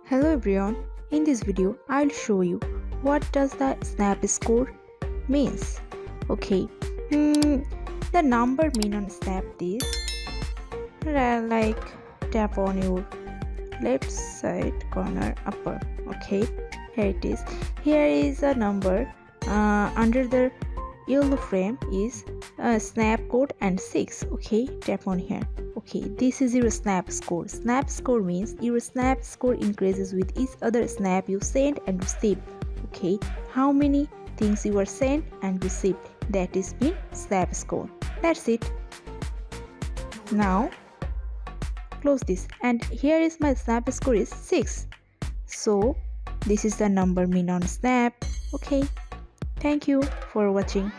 Hello everyone, in this video I'll show you what does the snap score means. Okay, the number mean on snap is like tap on your left side corner upper. Okay, here it is. Here is a number under the yellow frame is snap code and 6. Okay, tap on here. Okay, this is your snap score. Snap score means your snap score increases with each other snap you send and receive. Okay, how many things you are sent and received, that is mean snap score. That's it. Now close this, and here is my snap score is 6. So this is the number mean on snap. Okay, thank you for watching.